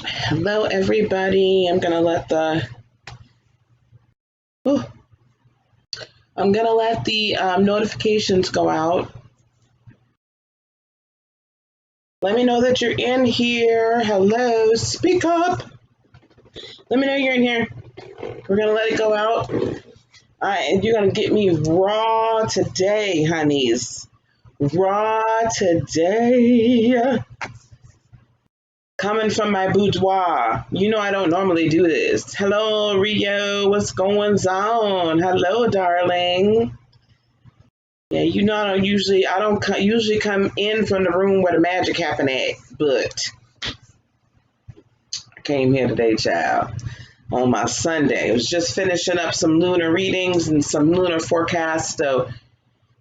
Hello, everybody. Oh, I'm gonna let the notifications go out. Let me know that you're in here. Hello, speak up. Let me know you're in here. We're gonna let it go out. And you're gonna get me raw today, honeys. Raw today. Coming from my boudoir. You know I don't normally do this. Hello, Rio. What's going on? Hello, darling. Yeah, you know I don't usually come in from the room where the magic happened at, but I came here today, child, on my Sunday. I was just finishing up some lunar readings and some lunar forecasts. So,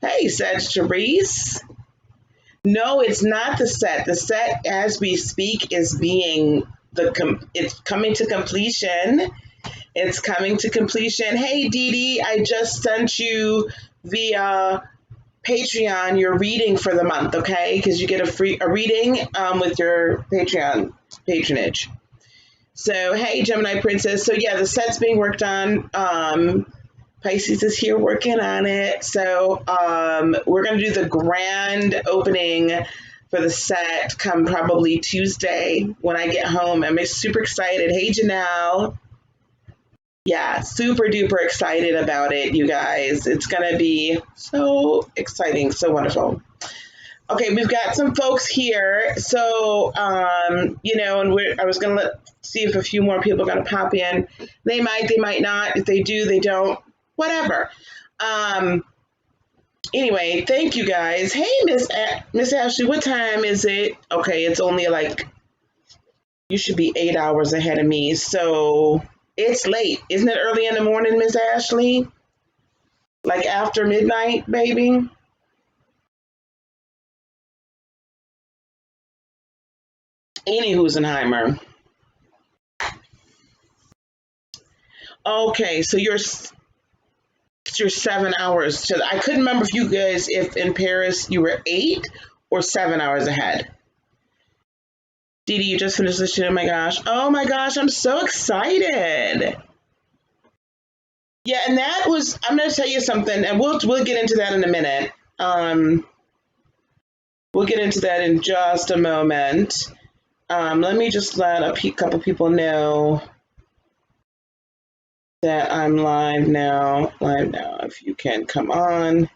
hey, Sagittarius. No, it's not the set. The set, as we speak, is being it's coming to completion. It's coming to completion. Hey, Dee Dee, I just sent you via Patreon your reading for the month, okay? Because you get a reading with your Patreon patronage. So, hey, Gemini Princess. So, yeah, the set's being worked on. Pisces is here working on it. So, we're going to do the grand opening for the set come probably Tuesday when I get home. I'm super excited. Hey, Janelle. Yeah, super duper excited about it, you guys. It's going to be so exciting, so wonderful. Okay, we've got some folks here. So, and I was going to see if a few more people are going to pop in. They might not. If they do, they don't. Whatever. Anyway, thank you guys. Hey, Miss Ashley, what time is it? Okay, it's only like, you should be 8 hours ahead of me. So it's late. Isn't it early in the morning, Miss Ashley? Like after midnight, baby? Any Husenheimer. Okay, so you're 7 hours to. I couldn't remember if in Paris you were 8 or 7 hours ahead. Dee Dee, you just finished listening. Oh my gosh, I'm so excited. Yeah, and that was. I'm going to tell you something, and we'll get into that in a minute. We'll get into that in just a moment. Let me just let a couple people know that I'm live now. Live now. If you can come on,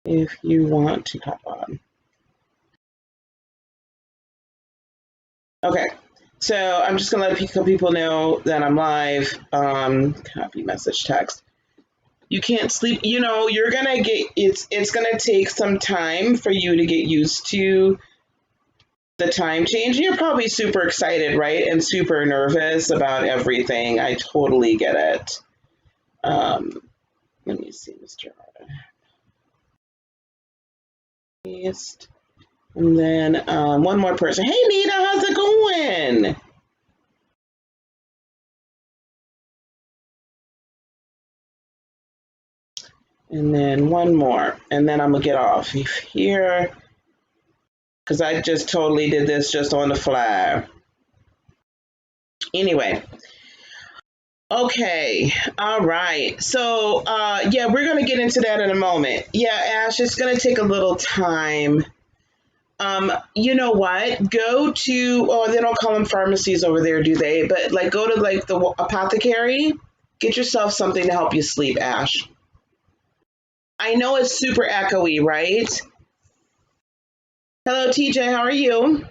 if you want to hop on. Okay. So I'm just gonna let a couple people know that I'm live. Copy message text. You can't sleep. You're gonna get. It's gonna take some time for you to get used to the time change. You're probably super excited, right? And super nervous about everything. I totally get it. Let me see, Mr. Artist. And then one more person. Hey, Nita, how's it going? And then one more. And then I'm going to get off here because I just totally did this just on the fly. Anyway. Okay. All right. So, yeah, we're going to get into that in a moment. Yeah, Ash, it's going to take a little time. You know what? Go to, they don't call them pharmacies over there, do they? But like, go to like the apothecary, get yourself something to help you sleep, Ash. I know it's super echoey, right? Hello, TJ, how are you?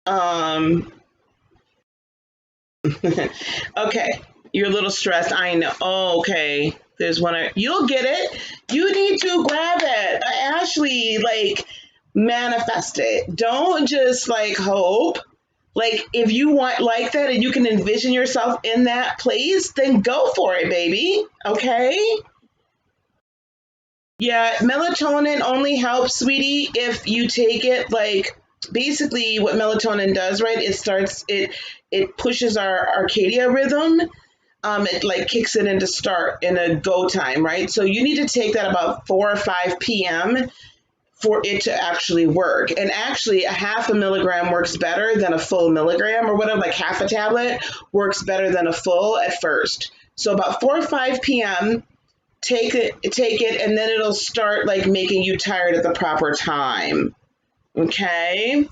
Um, okay, you're a little stressed. I know. Oh, okay. There's one. You'll get it. You need to grab it. Ashley, like, manifest it. Don't just like hope. Like, if you want like that and you can envision yourself in that place, then go for it, baby. Okay? Yeah, melatonin only helps, sweetie, if you take it like basically what melatonin does, right? It pushes our circadian rhythm. it like kicks it into start in a go time, right? So you need to take that about 4 or 5 p.m. for it to actually work. And actually, a half a milligram works better than a full milligram, or whatever, like half a tablet works better than a full at first. So about 4 or 5 p.m., take it, and then it'll start like making you tired at the proper time. Okay.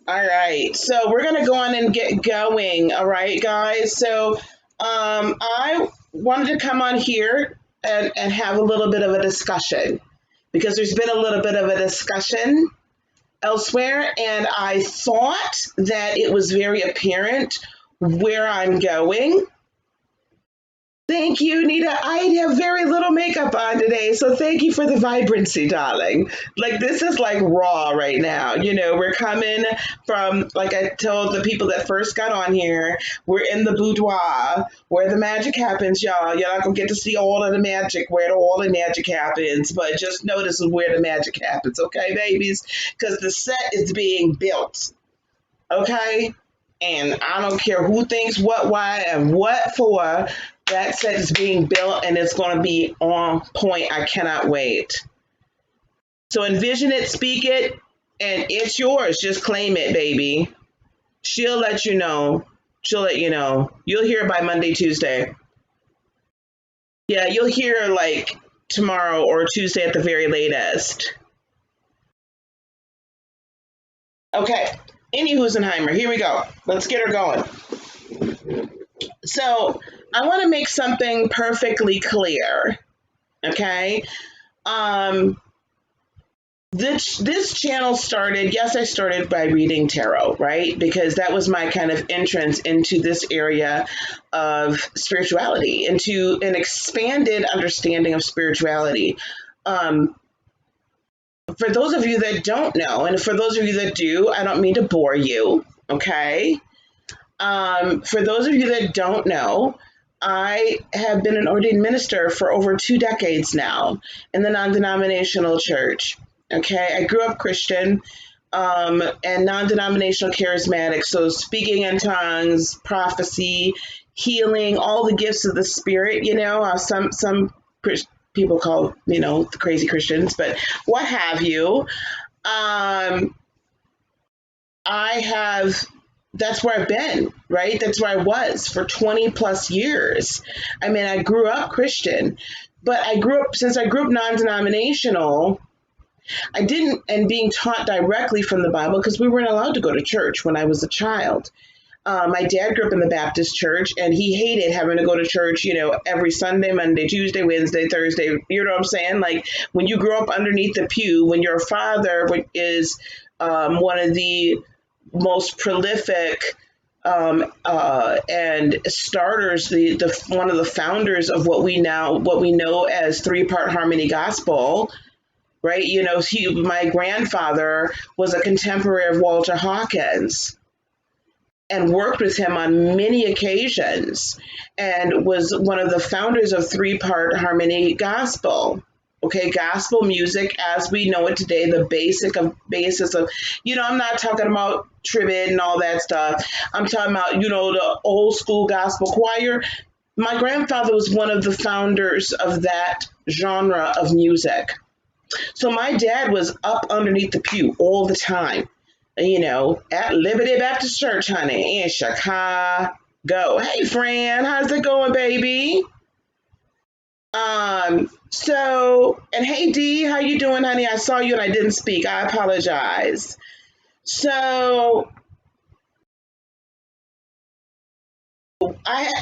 All right. So we're gonna go on and get going. All right, guys. So I wanted to come on here and have a little bit of a discussion because there's been a little bit of a discussion elsewhere, and I thought that it was very apparent where I'm going. Thank you, Nita. I have very little makeup on today, so thank you for the vibrancy, darling. Like, this is like raw right now. You know, we're coming from, like I told the people that first got on here, we're in the boudoir where the magic happens, y'all. You're not going to get to see all of the magic, where all the magic happens, but just notice where the magic happens, okay, babies? Because the set is being built, okay? And I don't care who thinks what, why, and what for. That set is being built and it's going to be on point. I cannot wait. So envision it, speak it, and it's yours. Just claim it, baby. She'll let you know. She'll let you know. You'll hear by Monday, Tuesday. Yeah, you'll hear like tomorrow or Tuesday at the very latest. Okay. Any Husenheimer, here we go. Let's get her going. So I want to make something perfectly clear. Okay. This channel started, yes, I started by reading tarot, right? Because that was my kind of entrance into this area of spirituality, into an expanded understanding of spirituality. For those of you that don't know, and for those of you that do, I don't mean to bore you, okay? For those of you that don't know, I have been an ordained minister for over 2 decades now in the non-denominational church. Okay, I grew up Christian and non-denominational charismatic, so speaking in tongues, prophecy, healing, all the gifts of the spirit. You know, some people call, you know, the crazy Christians, but what have you. I have. That's where I've been, right? That's where I was for 20 plus years. I mean, I grew up Christian, but since I grew up non-denominational, I didn't, and being taught directly from the Bible, because we weren't allowed to go to church when I was a child. My dad grew up in the Baptist church, and he hated having to go to church, you know, every Sunday, Monday, Tuesday, Wednesday, Thursday. You know what I'm saying? Like, when you grow up underneath the pew, when your father is one of the most prolific and starters, the one of the founders of what we know as 3-part harmony gospel, right? You know, my grandfather was a contemporary of Walter Hawkins and worked with him on many occasions and was one of the founders of 3-part harmony gospel. Okay, gospel music as we know it today, the basis of, you know, I'm not talking about tribute and all that stuff. I'm talking about, you know, the old school gospel choir. My grandfather was one of the founders of that genre of music. So my dad was up underneath the pew all the time, you know, at Liberty Baptist Church, honey, in Chicago. Hey, Fran, how's it going, baby? So, and hey, Dee, how you doing, honey? I saw you and I didn't speak. I apologize. So,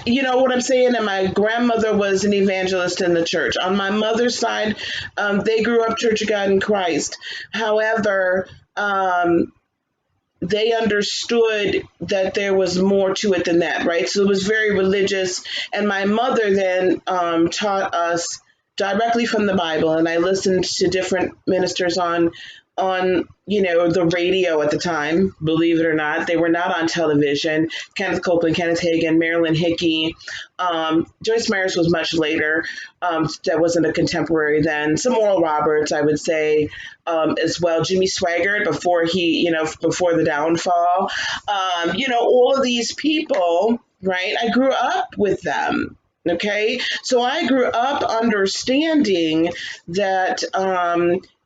you know what I'm saying? And my grandmother was an evangelist in the church. On my mother's side, they grew up Church of God in Christ. However, they understood that there was more to it than that, right? So it was very religious. And my mother then taught us directly from the Bible. And I listened to different ministers on you know, the radio at the time, believe it or not. They were not on television. Kenneth Copeland, Kenneth Hagin, Marilyn Hickey. Joyce Myers was much later. That wasn't a contemporary then. Some Oral Roberts, I would say, as well. Jimmy Swaggart before the downfall. You know, all of these people right? I grew up with them. Okay, so I grew up understanding that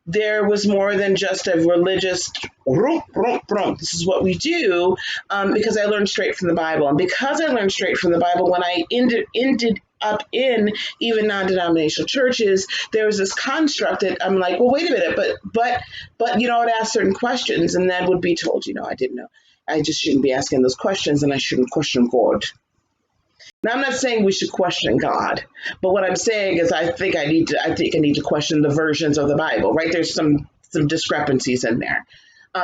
there was more than just a religious this is what we do, because I learned straight from the Bible. And because I learned straight from the Bible, when I ended up in even non-denominational churches, there was this construct that I'm like, well, wait a minute, but I'd ask certain questions and then would be told, I didn't know. I just shouldn't be asking those questions, and I shouldn't question God. Now, I'm not saying we should question God, but what I'm saying is I think I need to question the versions of the Bible, right? There's some discrepancies in there.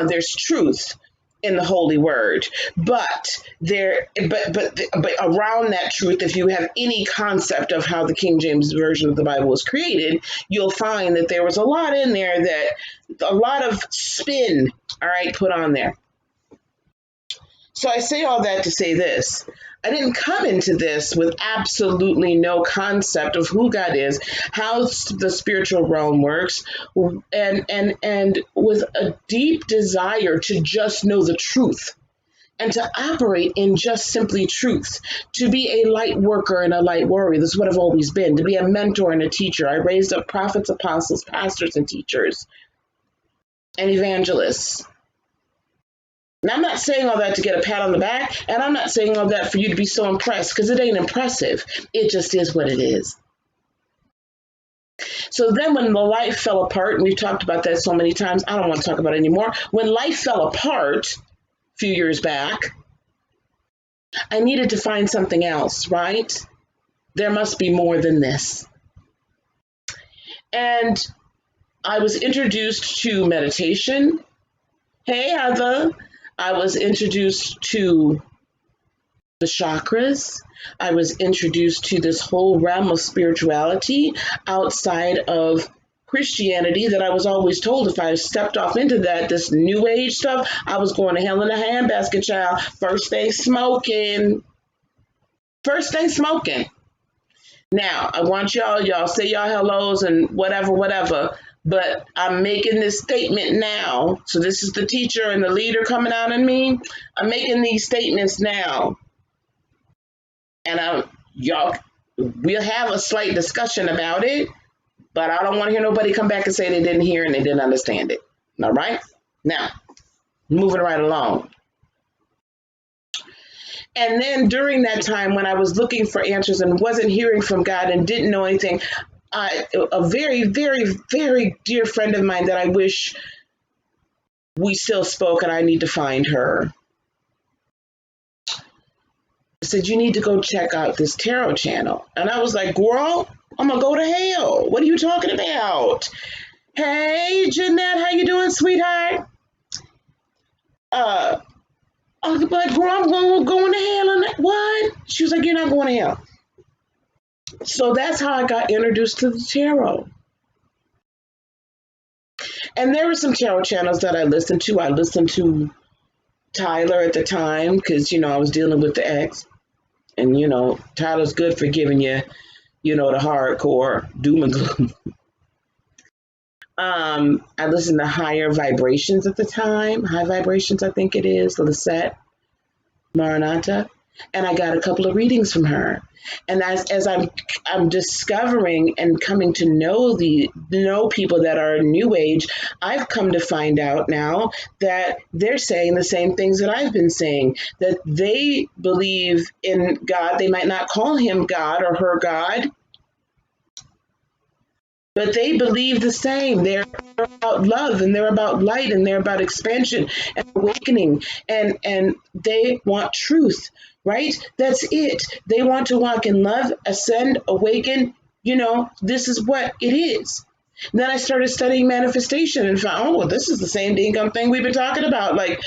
There's truth in the Holy Word, but around that truth, if you have any concept of how the King James version of the Bible was created, you'll find that there was a lot in there, that a lot of spin, all right, put on there. So I say all that to say this. I didn't come into this with absolutely no concept of who God is, how the spiritual realm works, and with a deep desire to just know the truth and to operate in just simply truth, to be a light worker and a light warrior. This is what I've always been, to be a mentor and a teacher. I raised up prophets, apostles, pastors, and teachers, and evangelists. Now, I'm not saying all that to get a pat on the back, and I'm not saying all that for you to be so impressed, because it ain't impressive. It just is what it is. So then when the life fell apart, and we've talked about that so many times, I don't want to talk about it anymore. When life fell apart a few years back, I needed to find something else, right? There must be more than this. And I was introduced to meditation. Hey, Heather. I was introduced to the chakras. I was introduced to this whole realm of spirituality outside of Christianity that I was always told if I stepped off into this new age stuff, I was going to hell in a handbasket, child. First thing smoking. Now, I want y'all say y'all hellos and whatever. But I'm making this statement now. So this is the teacher and the leader coming out in me. I'm making these statements now. And we'll have a slight discussion about it, but I don't want to hear nobody come back and say they didn't hear and they didn't understand it. All right? Now, moving right along. And then during that time when I was looking for answers and wasn't hearing from God and didn't know anything, a very, very, very dear friend of mine that I wish we still spoke, and I need to find her, said, you need to go check out this tarot channel. And I was like, girl, I'm going to go to hell. What are you talking about? Hey, Jeanette, how you doing, sweetheart? But girl, I'm going to hell. And what? She was like, you're not going to hell. So that's how I got introduced to the tarot. And there were some tarot channels that I listened to. I listened to Tyler at the time because, I was dealing with the ex. And, Tyler's good for giving you, the hardcore doom and gloom. I listened to Higher Vibrations at the time. High Vibrations, I think it is. Lisette Maranata. And I got a couple of readings from her. And as I'm discovering and coming to know people that are New Age, I've come to find out now that they're saying the same things that I've been saying, that they believe in God. They might not call him God or her God, but they believe the same. They're about love, and they're about light, and they're about expansion and awakening, and they want truth, right? That's it. They want to walk in love, ascend, awaken. This is what it is. And then I started studying manifestation and found, this is the same damn thing we've been talking about. Like,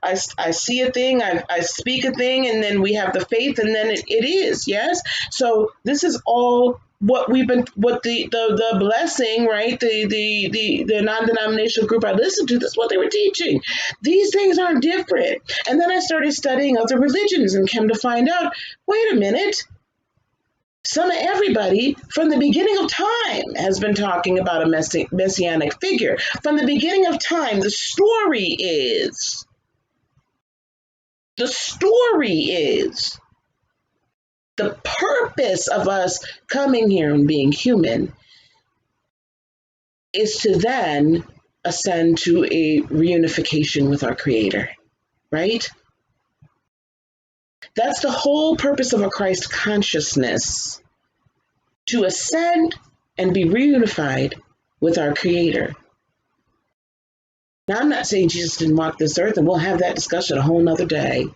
I see a thing, I speak a thing, and then we have the faith, and then it is, yes? So this is all what the blessing, right? The non-denominational group I listened to, this is what they were teaching. These things aren't different. And then I started studying other religions and came to find out, wait a minute, everybody from the beginning of time has been talking about a messianic figure. From the beginning of time, the story is The story is the purpose of us coming here and being human is to then ascend to a reunification with our Creator, right? That's the whole purpose of a Christ consciousness, to ascend and be reunified with our Creator. Now, I'm not saying Jesus didn't walk this earth, and we'll have that discussion a whole nother day.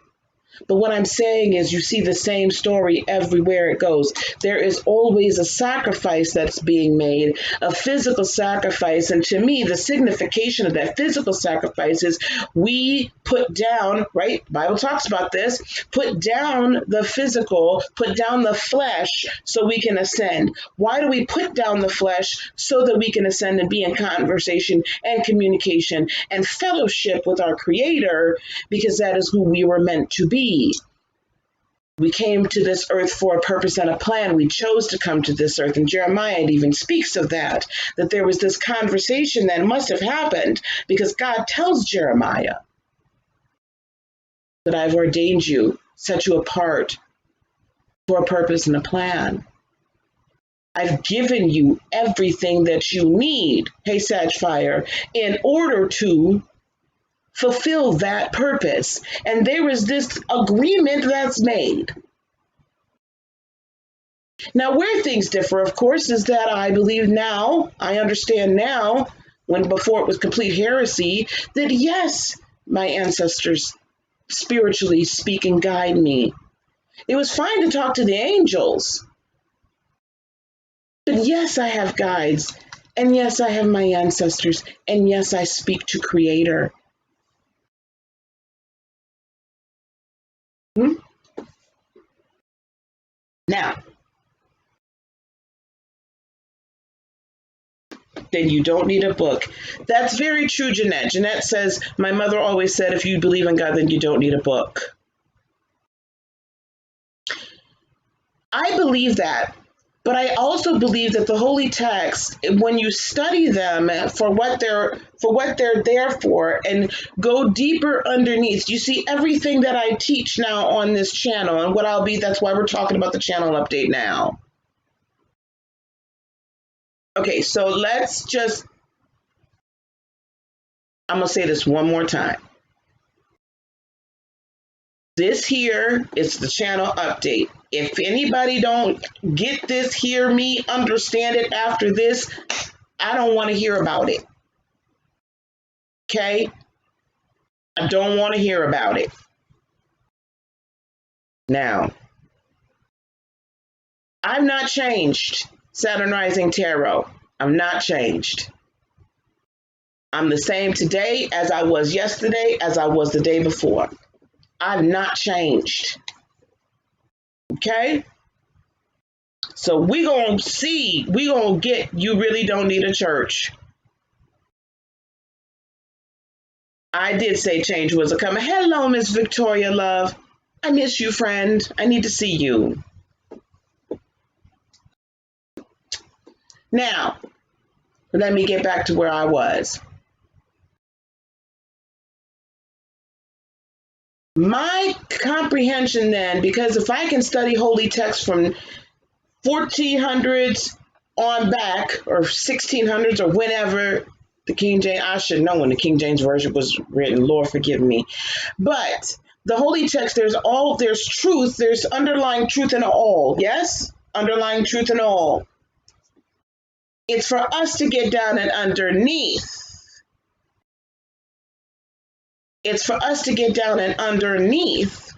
But what I'm saying is you see the same story everywhere it goes. There is always a sacrifice that's being made, a physical sacrifice. And to me, the signification of that physical sacrifice is we put down, right? The Bible talks about this, put down the physical, put down the flesh so we can ascend. Why do we put down the flesh? So that we can ascend and be in conversation and communication and fellowship with our Creator, because that is who we were meant to be. We came to this earth for a purpose and a plan. We chose to come to this earth. And Jeremiah even speaks of that there was this conversation that must have happened because God tells Jeremiah that I've ordained you, set you apart for a purpose and a plan. I've given you everything that you need, hey Satchfire, in order to fulfill that purpose. And there is this agreement that's made. Now, where things differ, of course, is that I believe now, I understand now, when before it was complete heresy, that yes, my ancestors spiritually speak and guide me. It was fine to talk to the angels, but yes, I have guides, and yes, I have my ancestors, and yes, I speak to Creator. Now, then you don't need a book. That's very true, Jeanette. Jeanette says, my mother always said, if you believe in God, then you don't need a book. I believe that, but I also believe that the holy texts, when you study them for what they're there for and go deeper underneath, you see everything that I teach now on this channel and that's why we're talking about the channel update now. Okay, so I'm going to say this one more time. This here is the channel update. If anybody don't get this, hear me, understand it after this, I don't want to hear about it. Okay? I don't want to hear about it. Now, I've not changed, Saturn Rising Tarot. I'm not changed. I'm the same today as I was yesterday, as I was the day before. I've not changed. Okay? So we're going to get, you really don't need a church. I did say change was a coming. Hello, Miss Victoria, love. I miss you, friend. I need to see you. Now, let me get back to where I was. My comprehension then, because if I can study holy text from 1400s on back, or 1600s, or whenever the King James, I should know when the King James Version was written, Lord forgive me. But the holy text, there's truth, there's underlying truth in all, yes? Underlying truth in all. It's for us to get down and underneath. It's for us to get down and underneath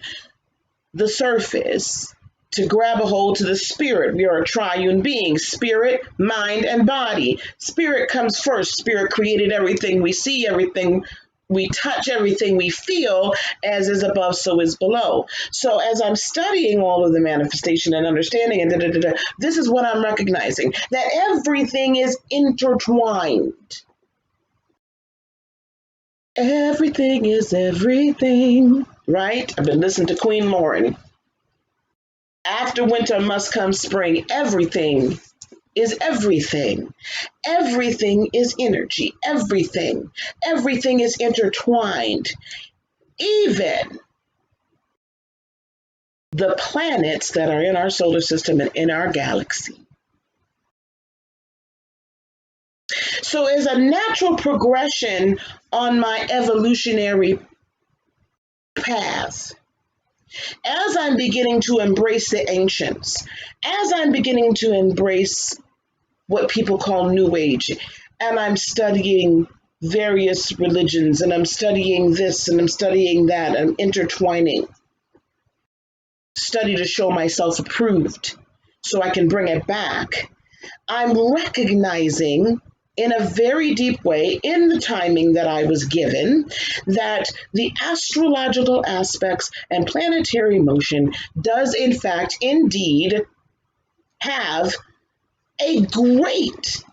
the surface, to grab a hold to the spirit. We are a triune being, spirit, mind, and body. Spirit comes first. Spirit created everything we see, everything we touch, everything we feel, as is above, so is below. So as I'm studying all of the manifestation and understanding, and this is what I'm recognizing, that everything is intertwined. Everything is everything, right? I've been listening to Queen Lauren. After winter must come spring. Everything is everything. Everything is energy. Everything. Everything is intertwined. Even the planets that are in our solar system and in our galaxy. So as a natural progression on my evolutionary path, as I'm beginning to embrace the ancients, as I'm beginning to embrace what people call New Age, and I'm studying various religions, and I'm studying this, and I'm studying that, I'm intertwining, study to show myself approved so I can bring it back. I'm recognizing in a very deep way, in the timing that I was given, that the astrological aspects and planetary motion does, in fact, indeed have a great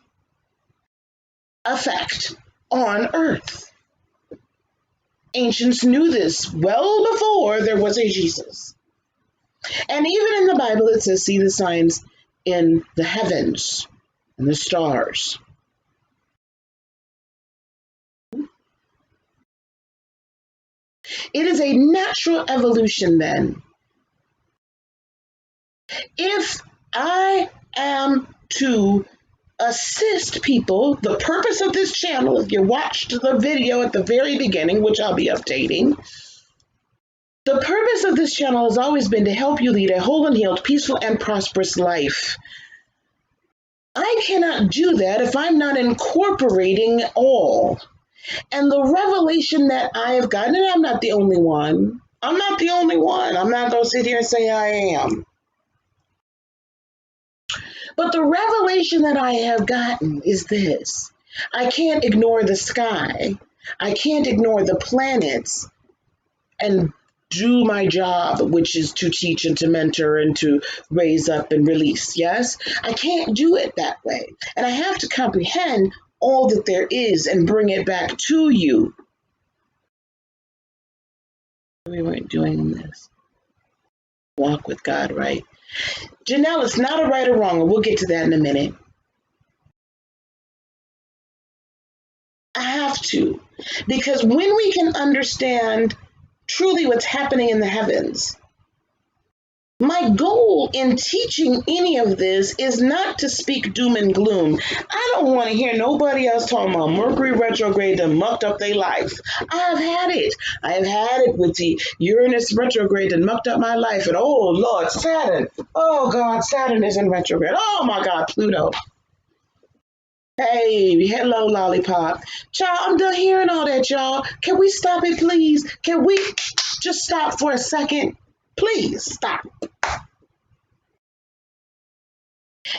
effect on Earth. Ancients knew this well before there was a Jesus. And even in the Bible, it says, see the signs in the heavens and the stars. It is a natural evolution then. If I am to assist people, the purpose of this channel, if you watched the video at the very beginning, which I'll be updating, the purpose of this channel has always been to help you lead a whole and healed, peaceful, and prosperous life. I cannot do that if I'm not incorporating all. And the revelation that I have gotten, and I'm not the only one. I'm not the only one. I'm not going to sit here and say I am. But the revelation that I have gotten is this. I can't ignore the sky. I can't ignore the planets and do my job, which is to teach and to mentor and to raise up and release. Yes, I can't do it that way. And I have to comprehend all that there is and bring it back to you. We weren't doing this. Walk with God, right? Janelle, it's not a right or wrong, and we'll get to that in a minute. I have to, because when we can understand truly what's happening in the heavens, my goal in teaching any of this is not to speak doom and gloom. I don't want to hear nobody else talking about Mercury retrograde that mucked up their life. I have had it. I have had it with the Uranus retrograde that mucked up my life. And oh, Lord, Saturn. Oh, God, Saturn is in retrograde. Oh, my God, Pluto. Hey, hello, lollipop. Y'all, I'm done hearing all that, y'all. Can we stop it, please? Can we just stop for a second? Please stop.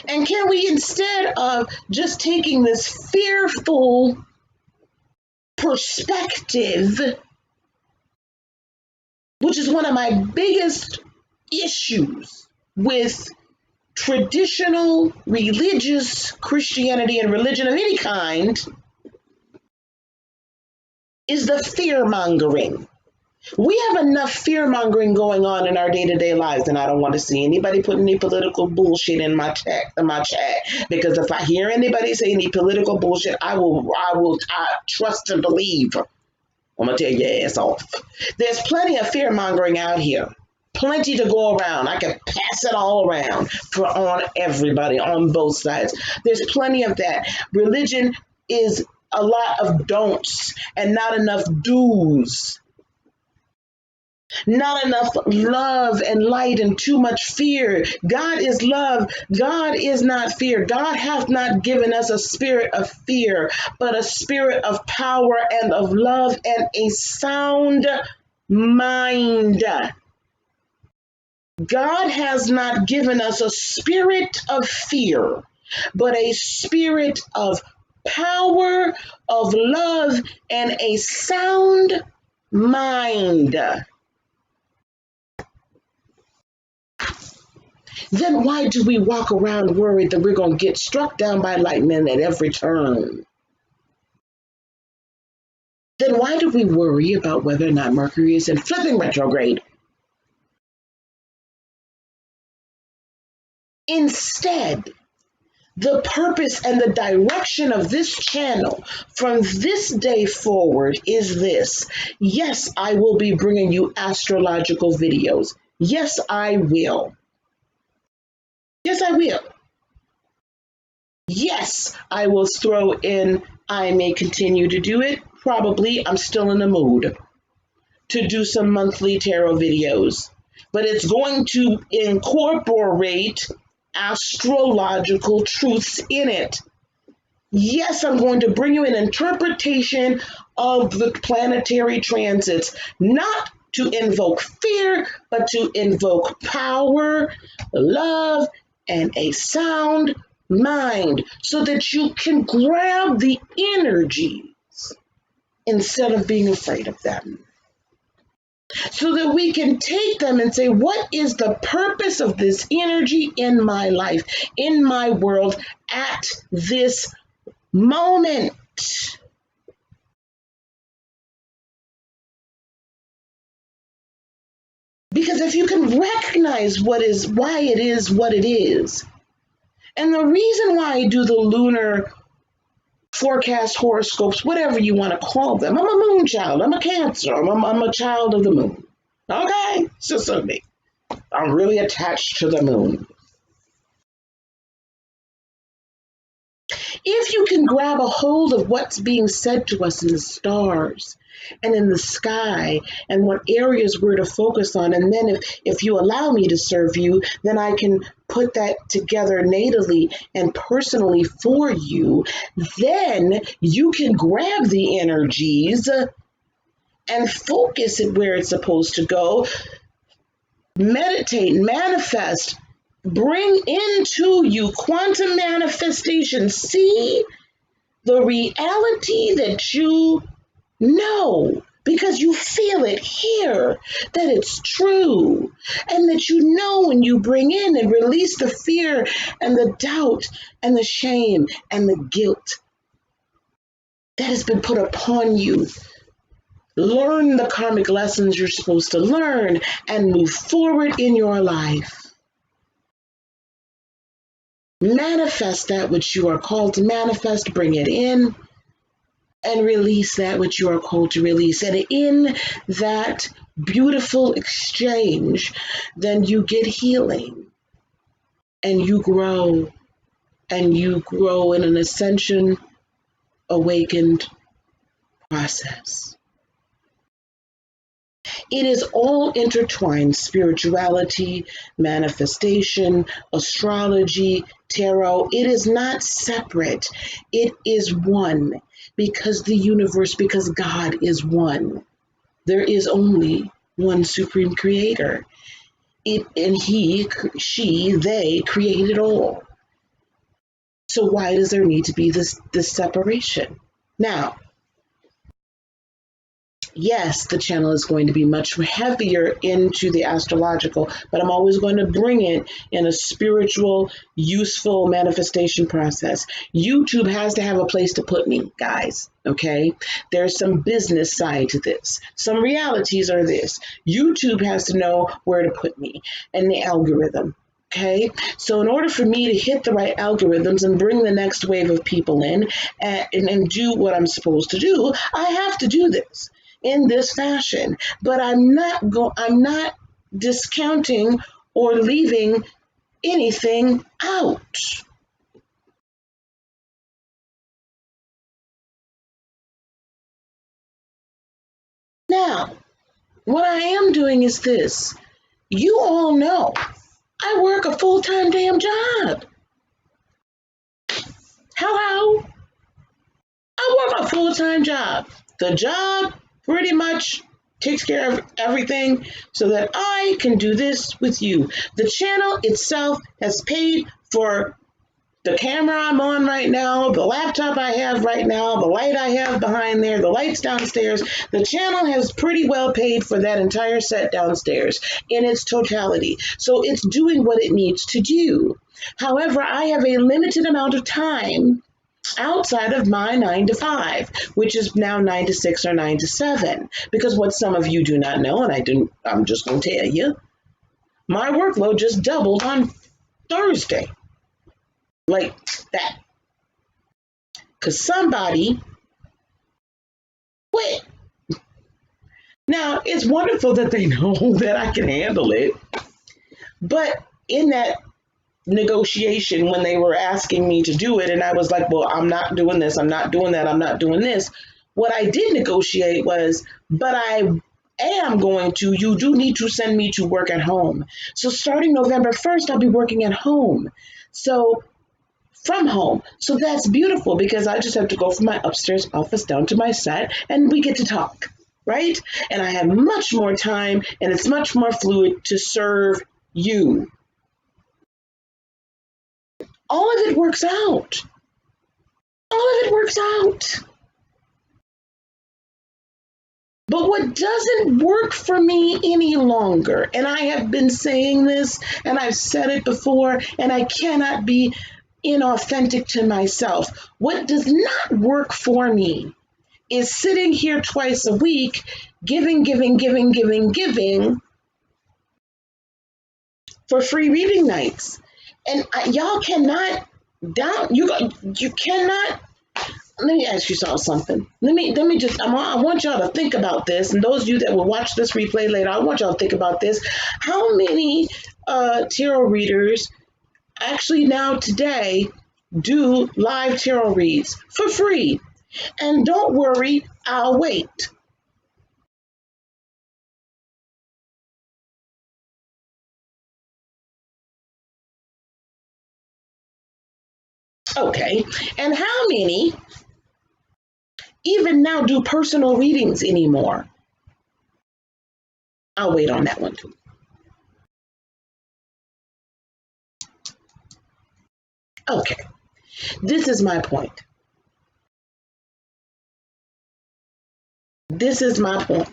And can we, instead of just taking this fearful perspective, which is one of my biggest issues with traditional religious Christianity and religion of any kind, is the fear mongering. We have enough fear mongering going on in our day-to-day lives, and I don't want to see anybody put any political bullshit in my chat, because if I hear anybody say any political bullshit, I will trust and believe. I'm gonna tell your ass off. There's plenty of fear mongering out here, plenty to go around. I can pass it all around on everybody on both sides. There's plenty of that. Religion is a lot of don'ts and not enough do's. Not enough love and light and too much fear. God is love. God is not fear. God hath not given us a spirit of fear, but a spirit of power and of love and a sound mind. God has not given us a spirit of fear, but a spirit of power, of love, and a sound mind. Then why do we walk around worried that we're going to get struck down by lightning at every turn? Then why do we worry about whether or not Mercury is in flipping retrograde? Instead, the purpose and the direction of this channel from this day forward is this. Yes, I will be bringing you astrological videos. Yes, I will. Yes, I will. Yes, I will throw in, I may continue to do it. Probably I'm still in the mood to do some monthly tarot videos, but it's going to incorporate astrological truths in it. Yes, I'm going to bring you an interpretation of the planetary transits, not to invoke fear, but to invoke power, love, and a sound mind so that you can grab the energy instead of being afraid of them. So that we can take them and say, what is the purpose of this energy in my life, in my world, at this moment? Because if you can recognize why it is what it is, and the reason why I do the lunar forecast horoscopes, whatever you want to call them, I'm a moon child, I'm a Cancer, I'm a child of the moon. Okay, so me. I'm really attached to the moon. If you can grab a hold of what's being said to us in the stars and in the sky and what areas we're to focus on, and then if you allow me to serve you, then I can put that together natively and personally for you, then you can grab the energies and focus it where it's supposed to go, meditate, manifest, bring into you quantum manifestation. See the reality that you know because you feel it here, that it's true, and that you know when you bring in and release the fear and the doubt and the shame and the guilt that has been put upon you. Learn the karmic lessons you're supposed to learn and move forward in your life. Manifest that which you are called to manifest, bring it in, and release that which you are called to release. And in that beautiful exchange, then you get healing and you grow in an ascension awakened process. It is all intertwined: spirituality, manifestation, astrology, tarot. It is not separate. It is one because God is one. There is only one supreme creator. And he, she, they created all. So why does there need to be this separation? Now, yes, the channel is going to be much heavier into the astrological, but I'm always going to bring it in a spiritual, useful manifestation process. YouTube has to have a place to put me, guys, okay? There's some business side to this. Some realities are this. YouTube has to know where to put me and the algorithm. Okay, so in order for me to hit the right algorithms and bring the next wave of people in and do what I'm supposed to do, I have to do this in this fashion. But I'm not discounting or leaving anything out. Now, what I am doing is this. You all know I work a full-time damn job. Hello? I work a full-time job. The job pretty much takes care of everything so that I can do this with you. The channel itself has paid for the camera I'm on right now, the laptop I have right now, the light I have behind there, the lights downstairs. The channel has pretty well paid for that entire set downstairs in its totality. So it's doing what it needs to do. However, I have a limited amount of time outside of my 9 to 5, which is now 9 to 6 or 9 to 7. Because what some of you do not know, and I'm just going to tell you, my workload just doubled on Thursday. Like that. Because somebody quit. Now, it's wonderful that they know that I can handle it, but in that negotiation, when they were asking me to do it, and I was like, well, I'm not doing this, I'm not doing that, I'm not doing this. What I did negotiate was, but I am going to, you do need to send me to work at home. So starting November 1st, I'll be working at home. So from home. So that's beautiful because I just have to go from my upstairs office down to my set and we get to talk, right? And I have much more time and it's much more fluid to serve you. All of it works out. All of it works out. But what doesn't work for me any longer, and I have been saying this and I've said it before, and I cannot be inauthentic to myself. What does not work for me is sitting here twice a week, giving for free reading nights. And y'all cannot down, you cannot. Let me ask you something. Let me just, I want y'all to think about this. And those of you that will watch this replay later, I want y'all to think about this. How many tarot readers actually now today do live tarot reads for free? And don't worry, I'll wait. Okay. And how many even now do personal readings anymore? I'll wait on that one too. Okay. This is my point. This is my point.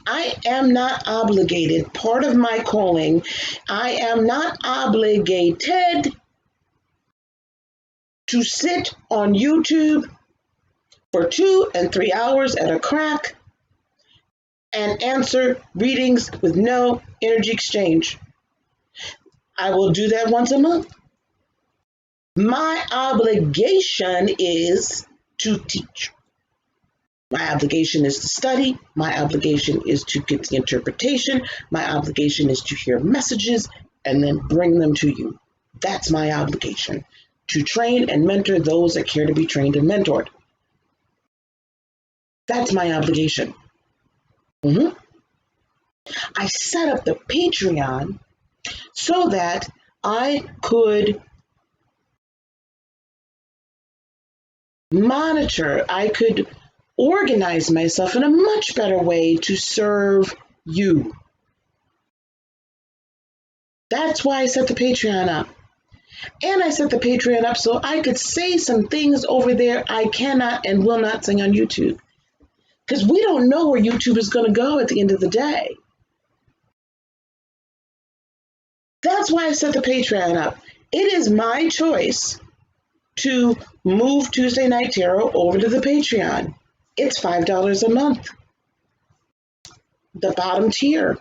I am not obligated. Part of my calling, I am not obligated to sit on YouTube for 2 and 3 hours at a crack and answer readings with no energy exchange. I will do that once a month. My obligation is to teach. My obligation is to study. My obligation is to get the interpretation. My obligation is to hear messages and then bring them to you. That's my obligation, to train and mentor those that care to be trained and mentored. That's my obligation. I set up the Patreon so that I could monitor, I could organize myself in a much better way to serve you. That's why I set the Patreon up. And I set the Patreon up so I could say some things over there I cannot and will not say on YouTube. Because we don't know where YouTube is going to go at the end of the day. That's why I set the Patreon up. It is my choice to move Tuesday Night Tarot over to the Patreon. It's $5 a month. The bottom tier.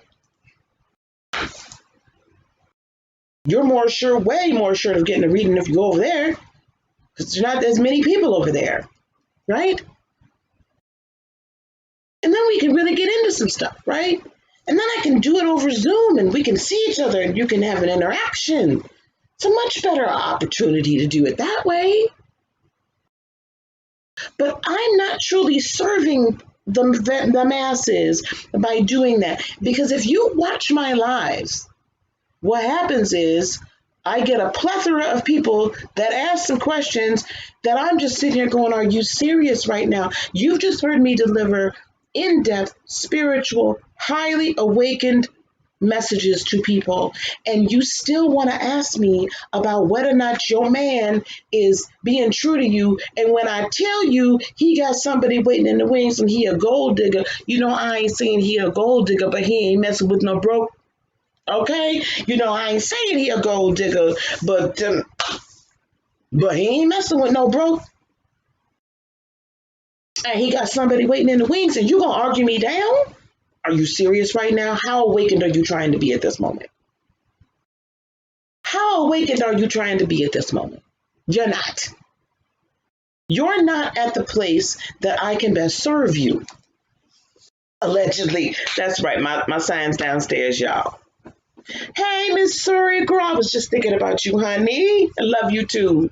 You're more sure, way more sure of getting a reading if you go over there, because there's not as many people over there, right? And then we can really get into some stuff, right? And then I can do it over Zoom and we can see each other and you can have an interaction. It's a much better opportunity to do it that way. But I'm not truly serving the masses by doing that. Because if you watch my lives, what happens is I get a plethora of people that ask some questions that I'm just sitting here going, are you serious right now? You've just heard me deliver in-depth, spiritual, highly awakened messages to people, and you still want to ask me about whether or not your man is being true to you. And when I tell you he got somebody waiting in the wings and he a gold digger, you know, I ain't saying he a gold digger, but he ain't messing with no broke. Okay, you know, I ain't saying he a gold digger, but he ain't messing with no broke. And he got somebody waiting in the wings, and you gonna argue me down? Are you serious right now? How awakened are you trying to be at this moment? How awakened are you trying to be at this moment? You're not. You're not at the place that I can best serve you. Allegedly. That's right. My sign's downstairs, y'all. Hey, Miss Surrey girl, I was just thinking about you, honey. I love you too.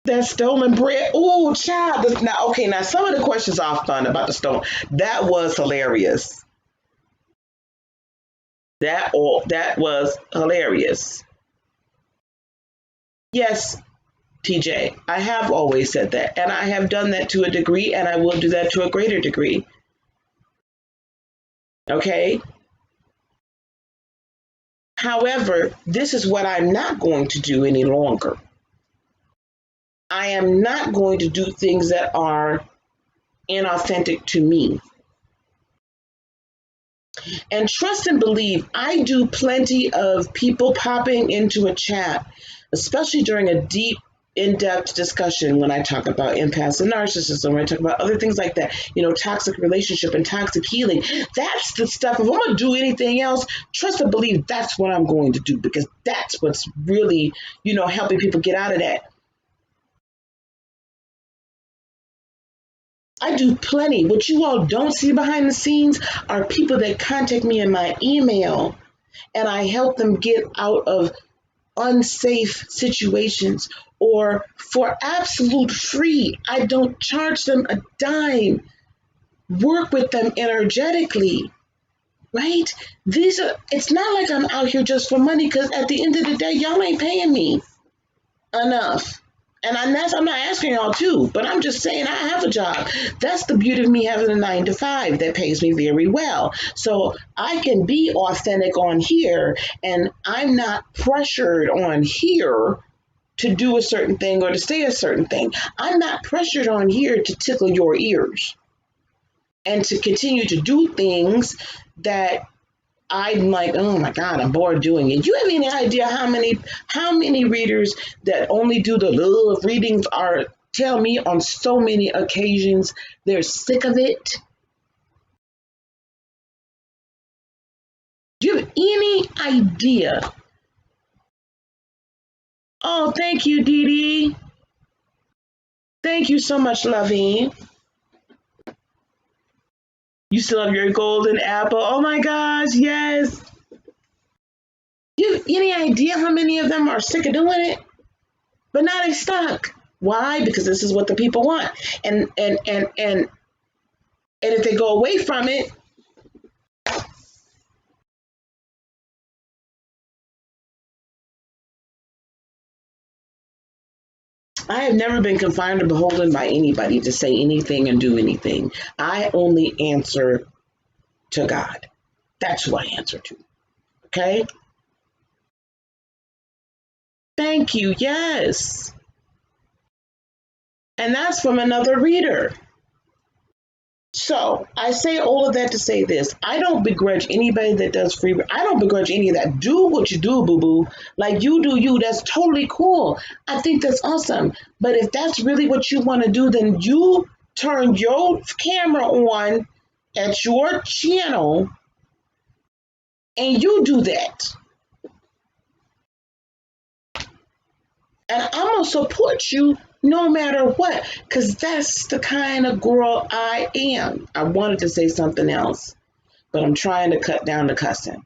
That stolen bread. Oh, child. Now, okay, now some of the questions are fun about the stolen. That was hilarious. That was hilarious. Yes, TJ, I have always said that, and I have done that to a degree, and I will do that to a greater degree. Okay. However, this is what I'm not going to do any longer. I am not going to do things that are inauthentic to me. And trust and believe, I do plenty of people popping into a chat, especially during a deep, in-depth discussion when I talk about empaths and narcissism, when I talk about other things like that, toxic relationship and toxic healing. That's the stuff. If I'm going to do anything else, trust and believe that's what I'm going to do, because that's what's really, helping people get out of that. I do plenty. What you all don't see behind the scenes are people that contact me in my email, and I help them get out of unsafe situations, or for absolute free. I don't charge them a dime. Work with them energetically, right? It's not like I'm out here just for money, because at the end of the day, y'all ain't paying me enough. And I'm not asking y'all to, but I'm just saying I have a job. That's the beauty of me having a 9 to 5 that pays me very well. So I can be authentic on here, and I'm not pressured on here to do a certain thing or to say a certain thing. I'm not pressured on here to tickle your ears and to continue to do things that I'm like, oh my God, I'm bored doing it. You have any idea how many readers that only do the love readings are tell me on so many occasions they're sick of it? Do you have any idea? Oh, thank you, Dee Dee. Thank you so much, Lovey. You still have your golden apple. Oh my gosh, yes. You have any idea how many of them are sick of doing it? But now they stuck. Why? Because this is what the people want. And if they go away from it, I have never been confined or beholden by anybody to say anything and do anything. I only answer to God. That's who I answer to. Okay? Thank you. Yes. And that's from another reader. So I say all of that to say this. I don't begrudge anybody that does free. I don't begrudge any of that. Do what you do, boo boo. Like you do you. That's totally cool. I think that's awesome. But if that's really what you want to do, then you turn your camera on at your channel and you do that. And I'm going to support you no matter what, because that's the kind of girl I am. I wanted to say something else, but I'm trying to cut down the cussing.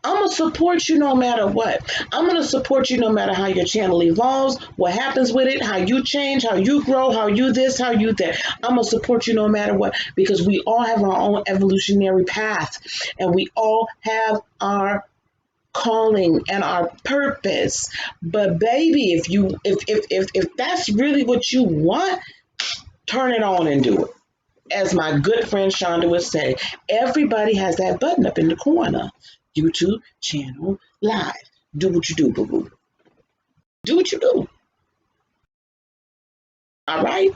I'm going to support you no matter what. I'm going to support you no matter how your channel evolves, what happens with it, how you change, how you grow, how you this, how you that. I'm going to support you no matter what, because we all have our own evolutionary path, and we all have our calling and our purpose. But baby, if that's really what you want, turn it on and do it. As my good friend Shonda would say, everybody has that button up in the corner. YouTube channel live. Do what you do, boo boo. Do what you do. All right.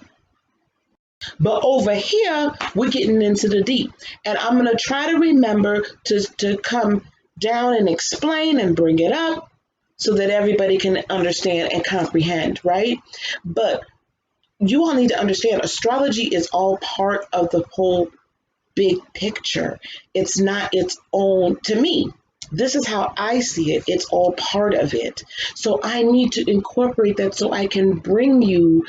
But over here, we're getting into the deep. And I'm going to try to remember to come down and explain and bring it up so that everybody can understand and comprehend, right? But you all need to understand astrology is all part of the whole big picture. It's not its own, to me, This is how I see it. It's all part of it. So I need to incorporate that so I can bring you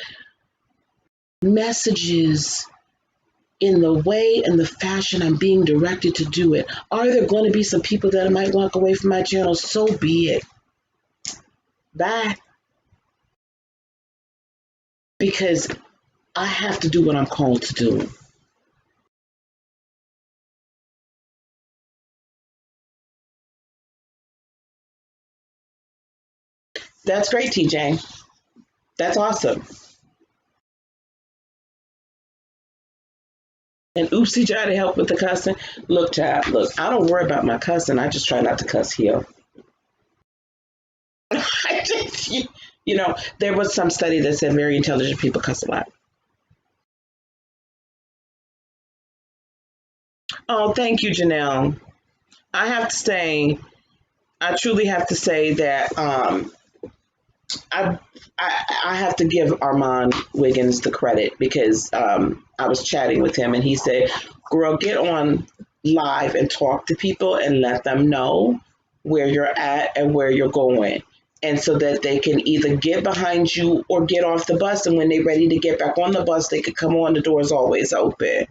messages in the way and the fashion I'm being directed to do it. Are there going to be some people that might walk away from my channel? So be it. Bye. Because I have to do what I'm called to do. That's great, TJ. That's awesome. And Oopsie tried to help with the cussing. Look, child, look, I don't worry about my cussing. I just try not to cuss here. I just, there was some study that said very intelligent people cuss a lot. Oh, thank you, Janelle. I have to say, I truly have to say that I, I have to give Armand Wiggins the credit because I was chatting with him and he said, "Girl, get on live and talk to people and let them know where you're at and where you're going." And so that they can either get behind you or get off the bus. And when they're ready to get back on the bus, they could come on. The door's always open.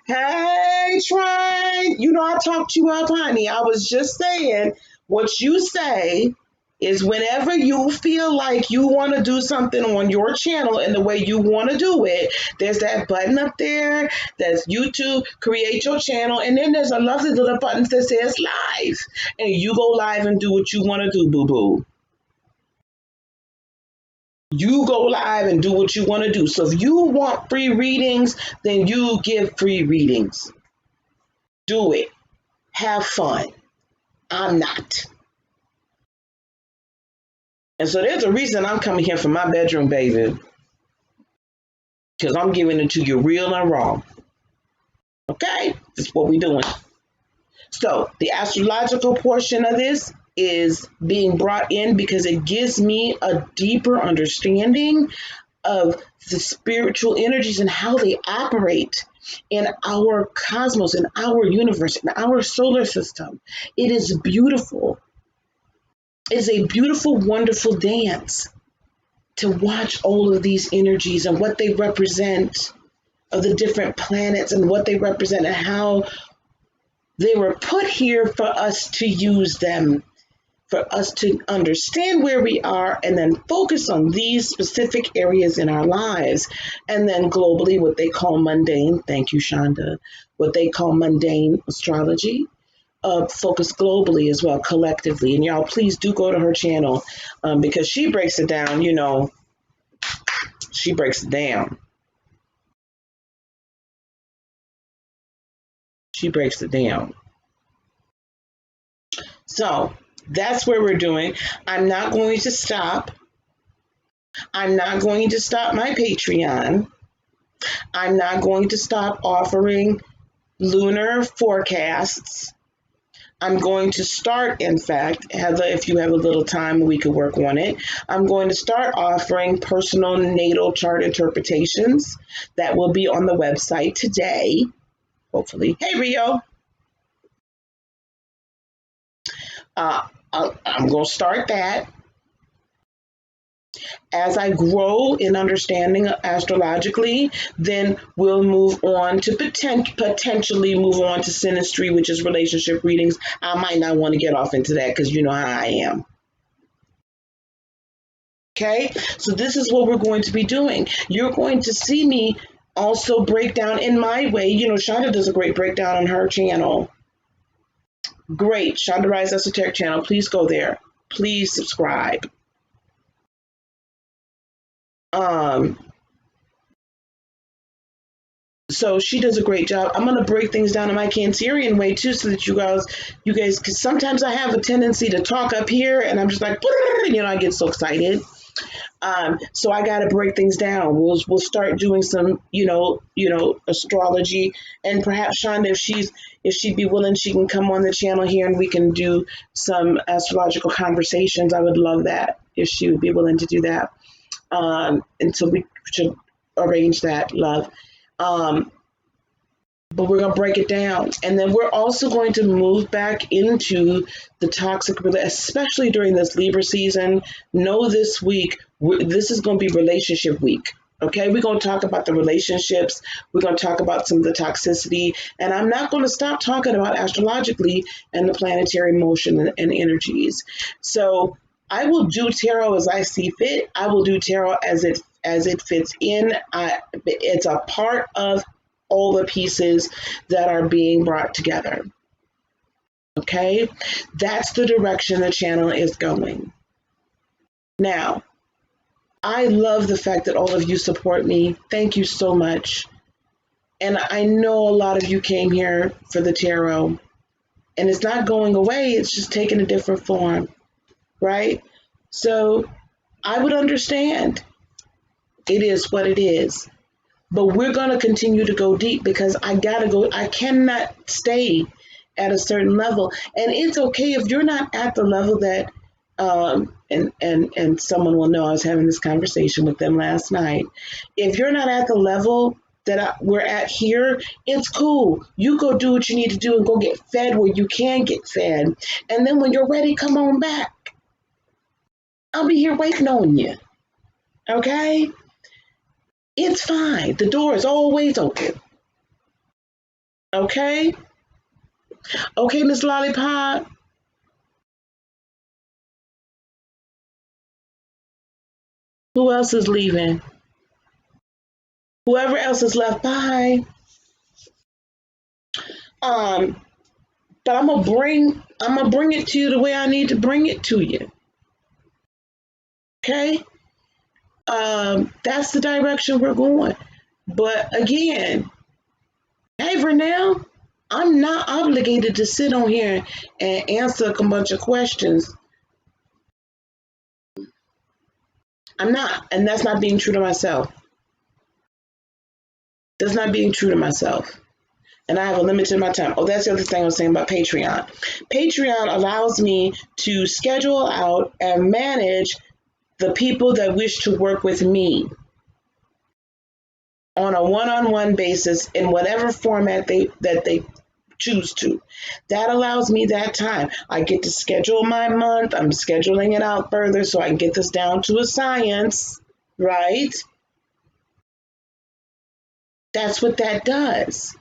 Hey, Trey, I talked you up, honey. I was just saying what you say is whenever you feel like you want to do something on your channel and the way you want to do it, there's that button up there that's YouTube, create your channel, and then there's a lovely little button that says live. And you go live and do what you want to do, boo boo. You go live and do what you want to do. So if you want free readings, then you give free readings. Do it. Have fun. I'm not. And so there's a reason I'm coming here from my bedroom, baby. Because I'm giving it to you real and raw. Okay? That's what we're doing. So the astrological portion of this is being brought in because it gives me a deeper understanding of the spiritual energies and how they operate in our cosmos, in our universe, in our solar system. It is beautiful. It is a beautiful, wonderful dance to watch all of these energies and what they represent of the different planets and what they represent and how they were put here for us to use them, for us to understand where we are and then focus on these specific areas in our lives. And then globally, what they call mundane, thank you, Shonda, what they call mundane astrology, focus globally as well, collectively. And y'all, please do go to her channel because she breaks it down, she breaks it down. She breaks it down. So that's where we're doing. I'm not going to stop. I'm not going to stop my Patreon. I'm not going to stop offering lunar forecasts. I'm going to start, in fact, Heather, if you have a little time, we could work on it. I'm going to start offering personal natal chart interpretations that will be on the website today, hopefully. Hey, Rio. I'm going to start that. As I grow in understanding astrologically, then we'll move on to potentially move on to synastry, which is relationship readings. I might not want to get off into that because you know how I am. Okay, so this is what we're going to be doing. You're going to see me also break down in my way. Shonda does a great breakdown on her channel. Great, Shonda Rise Esoteric channel. Please go there. Please subscribe. So she does a great job. I'm going to break things down in my Cancerian way too, so that you guys, because sometimes I have a tendency to talk up here and I'm just like, I get so excited. So I got to break things down. We'll start doing some, astrology, and perhaps Shonda, if she'd be willing, she can come on the channel here and we can do some astrological conversations. I would love that if she would be willing to do that. And so we should arrange that, love. but we're going to break it down. And then we're also going to move back into the toxic, especially during this Libra season. Know this week, this is going to be relationship week. Okay, we're going to talk about the relationships. We're going to talk about some of the toxicity. And I'm not going to stop talking about astrologically and the planetary motion and energies. So I will do tarot as I see fit. I will do tarot as it fits in. It's a part of all the pieces that are being brought together. Okay, that's the direction the channel is going. Now, I love the fact that all of you support me. Thank you so much. And I know a lot of you came here for the tarot, and it's not going away. It's just taking a different form, right? So I would understand. It is what it is. But we're going to continue to go deep because I cannot stay at a certain level. And it's okay if you're not at the level that, and someone will know I was having this conversation with them last night. If you're not at the level that we're at here, it's cool. You go do what you need to do and go get fed where you can get fed. And then when you're ready, come on back. I'll be here waiting on you. Okay? It's fine. The door is always open. Okay? Okay, Miss Lollipop. Who else is leaving? Whoever else is left, bye. But I'm gonna bring it to you the way I need to bring it to you. Okay? That's the direction we're going. But again, hey Vernell, I'm not obligated to sit on here and answer a bunch of questions. I'm not, and that's not being true to myself. That's not being true to myself. And I have a limited amount of time. Oh, that's the other thing I was saying about Patreon. Patreon allows me to schedule out and manage the people that wish to work with me on a one-on-one basis in whatever format they choose to. That allows me that time. I get to schedule my month. I'm scheduling it out further so I can get this down to a science, right? That's what that does.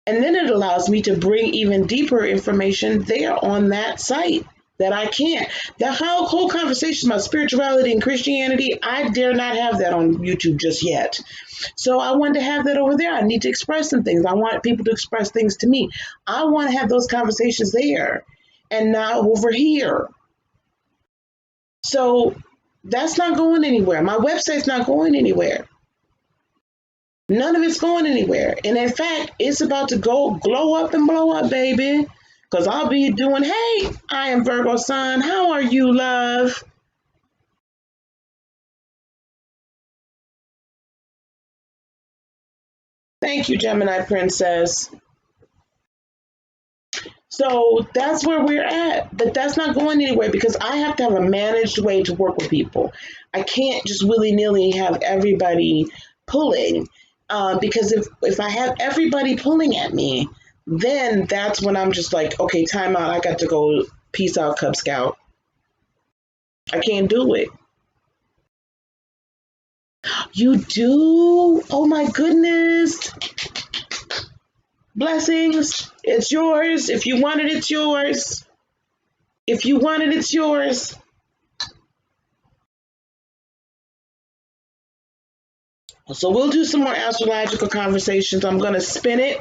And then it allows me to bring even deeper information there on that site that I can't. The whole conversation about spirituality and Christianity, I dare not have that on YouTube just yet. So I wanted to have that over there. I need to express some things. I want people to express things to me. I want to have those conversations there and not over here. So that's not going anywhere. My website's not going anywhere. None of it's going anywhere. And in fact, it's about to go glow up and blow up, baby. Because I'll be doing, hey, I am Virgo Sun. How are you, love? Thank you, Gemini Princess. So that's where we're at. But that's not going anywhere because I have to have a managed way to work with people. I can't just willy-nilly have everybody pulling. Because if I have everybody pulling at me, then that's when I'm just like, okay, time out. I got to go. Peace out, Cub Scout. I can't do it. You do? Oh my goodness. Blessings. It's yours. If you want it, it's yours. If you want it, it's yours. So we'll do some more astrological conversations. I'm going to spin it.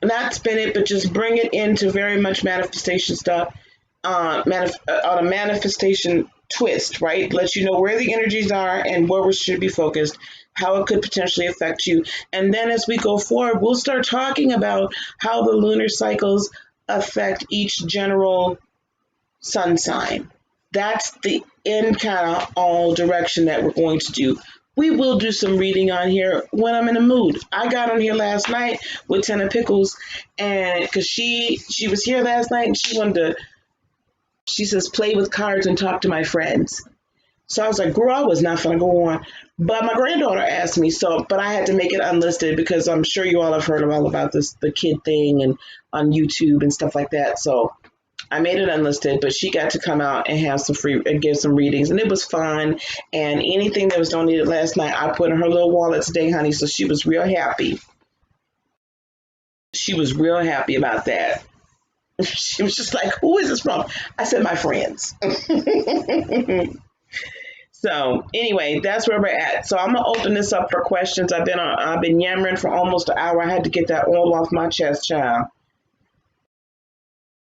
Not spin it, but just bring it into very much manifestation stuff. On a manifestation twist, right? Let you know where the energies are and where we should be focused, how it could potentially affect you. And then as we go forward, we'll start talking about how the lunar cycles affect each general sun sign. That's the in kind of all direction that we're going to do. We will do some reading on here when I'm in a mood. I got on here last night with Ten of Pickles, and because she was here last night and she wanted to, she says, play with cards and talk to my friends. So I was like, girl, I was not gonna go on. But my granddaughter asked me, so but I had to make it unlisted because I'm sure you all have heard all about this the kid thing and on YouTube and stuff like that. So I made it unlisted, but she got to come out and have some free and give some readings, and it was fun. And anything that was donated last night, I put in her little wallet today, honey. So she was real happy. She was real happy about that. She was just like, "Who is this from?" I said, "My friends." So anyway, that's where we're at. So I'm gonna open this up for questions. I've been yammering for almost an hour. I had to get that all off my chest, child.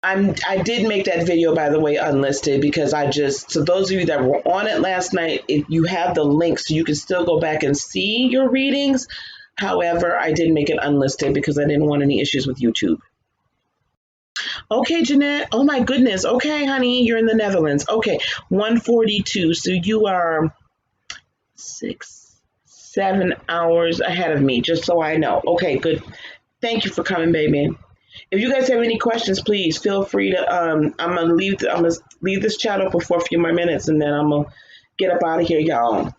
I did make that video, by the way, unlisted because so those of you that were on it last night, if you have the link so you can still go back and see your readings. However, I did make it unlisted because I didn't want any issues with YouTube. Okay, Jeanette. Oh my goodness. Okay, honey, you're in the Netherlands. Okay, 1:42. So you are 6, 7 hours ahead of me, just so I know. Okay, good. Thank you for coming, baby. If you guys have any questions, please feel free to. I'm gonna leave this chat open for a few more minutes, and then I'm gonna get up out of here, y'all.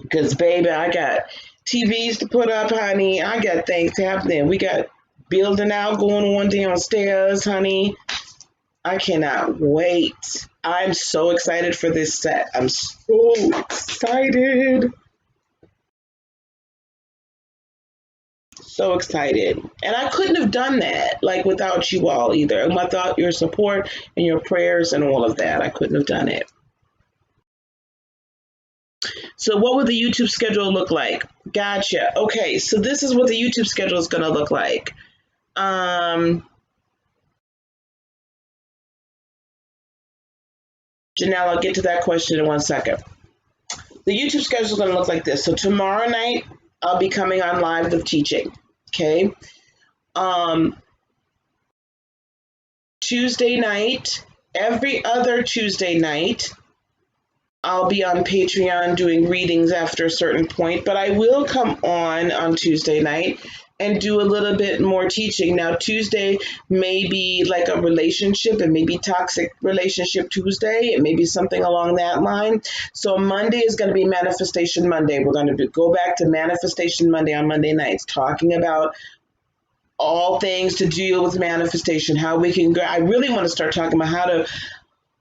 Because baby, I got TVs to put up, honey. I got things happening. We got building out going on downstairs, honey. I cannot wait. I'm so excited for this set. I'm so excited. So excited. And I couldn't have done that like without you all either. And without your support and your prayers and all of that. I couldn't have done it. So what would the YouTube schedule look like? Gotcha. Okay, so this is what the YouTube schedule is gonna look like. Janelle, I'll get to that question in 1 second. The YouTube schedule is gonna look like this. So tomorrow night I'll be coming on live with teaching. Okay. Tuesday night, every other Tuesday night, I'll be on Patreon doing readings after a certain point, but I will come on Tuesday night and do a little bit more teaching. Now, Tuesday may be like a relationship, it may be toxic relationship Tuesday, it may be something along that line. So Monday is going to be Manifestation Monday. We're going to go back to Manifestation Monday on Monday nights, talking about all things to deal with manifestation, how we can go. I really want to start talking about how to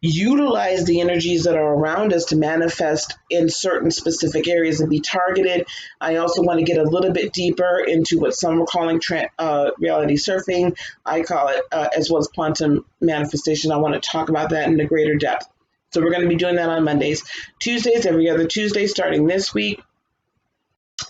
utilize the energies that are around us to manifest in certain specific areas and be targeted. I also want to get a little bit deeper into what some are calling reality surfing. I call it, as well as quantum manifestation. I want to talk about that in a greater depth. So we're going to be doing that on Mondays. Tuesdays, every other Tuesday, starting this week.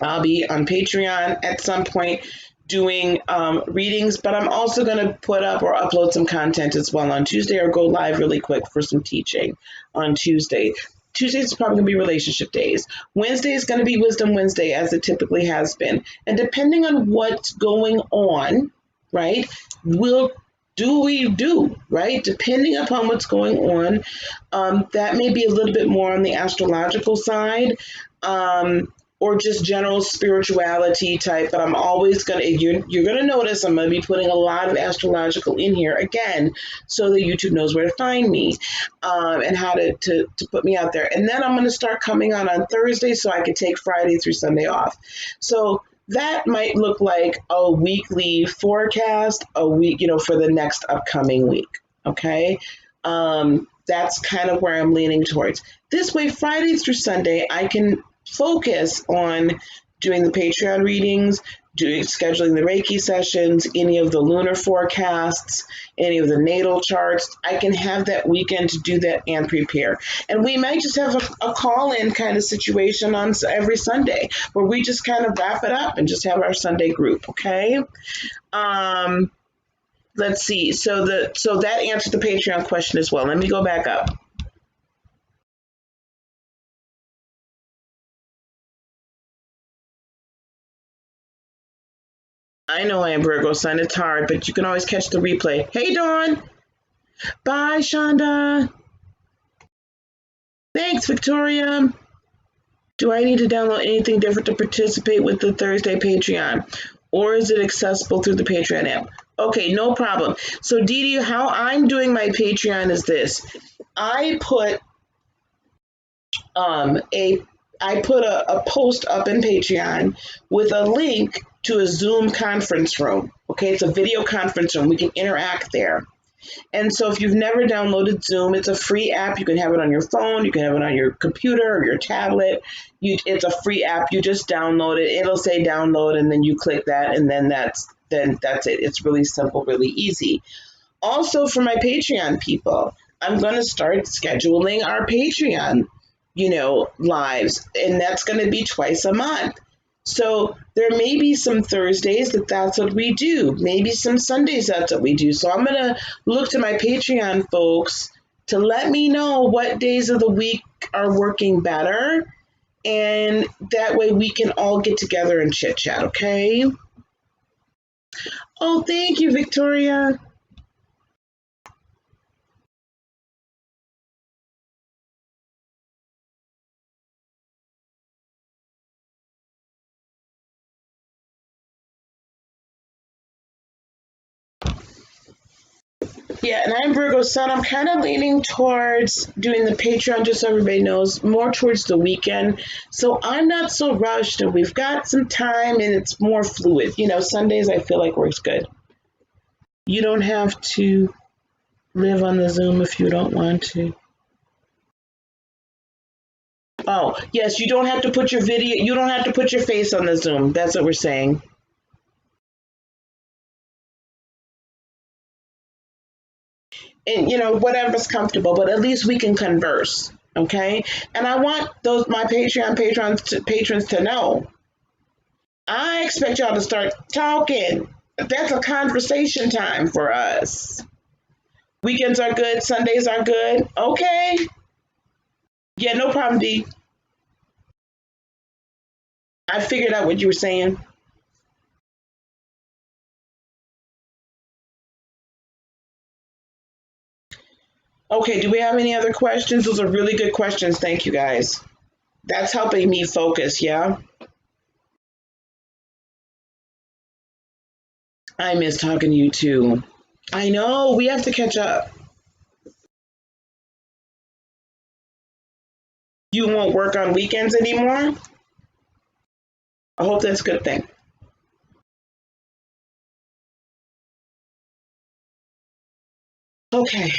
I'll be on Patreon at some point doing readings, but I'm also going to put up or upload some content as well on Tuesday or go live really quick for some teaching on Tuesday. Tuesday is probably going to be relationship days. Wednesday is going to be Wisdom Wednesday, as it typically has been. And depending on what's going on, right, we do, right? Depending upon what's going on, that may be a little bit more on the astrological side. Or just general spirituality type, but I'm always you're gonna notice I'm gonna be putting a lot of astrological in here again, so that YouTube knows where to find me, and how to put me out there. And then I'm gonna start coming on Thursday, so I can take Friday through Sunday off. So that might look like a weekly forecast, a week, for the next upcoming week. Okay. That's kind of where I'm leaning towards. This way, Friday through Sunday, I can focus on doing the Patreon readings, scheduling the Reiki sessions, any of the lunar forecasts, any of the natal charts. I can have that weekend to do that and prepare. And we might just have a call-in kind of situation on every Sunday where we just kind of wrap it up and just have our Sunday group, okay? Let's see. So that answered the Patreon question as well. Let me go back up. I know I am Virgo sun. It's hard, but you can always catch the replay. Hey, Dawn. Bye, Shonda. Thanks, Victoria. Do I need to download anything different to participate with the Thursday Patreon? Or is it accessible through the Patreon app? Okay, no problem. So, Dee Dee, how I'm doing my Patreon is this. I put a I put a post up in Patreon with a link to a Zoom conference room. Okay, it's a video conference room. We can interact there. And so if you've never downloaded Zoom, it's a free app. You can have it on your phone, you can have it on your computer or your tablet. It's a free app. You just download it. It'll say download, and then you click that, and then that's it. It's really simple, really easy. Also, for my Patreon people, I'm going to start scheduling our Patreon, lives, and that's going to be twice a month. So there may be some Thursdays that's what we do. Maybe some Sundays that's what we do. So I'm going to look to my Patreon folks to let me know what days of the week are working better. And that way we can all get together and chit chat, okay? Oh, thank you, Victoria. Yeah, and I'm Virgo Sun. I'm kind of leaning towards doing the Patreon, just so everybody knows, more towards the weekend. So I'm not so rushed, and we've got some time, and it's more fluid. Sundays I feel like works good. You don't have to live on the Zoom if you don't want to. Oh, yes, you don't have to put your video, you don't have to put your face on the Zoom. That's what we're saying. And whatever's comfortable, but at least we can converse, okay? And I want my Patreon patrons to know, I expect y'all to start talking. That's a conversation time for us. Weekends are good, Sundays are good. Okay. Yeah, no problem, D. I figured out what you were saying. Okay, do we have any other questions? Those are really good questions. Thank you, guys. That's helping me focus, yeah? I miss talking to you too. I know, we have to catch up. You won't work on weekends anymore? I hope that's a good thing. Okay.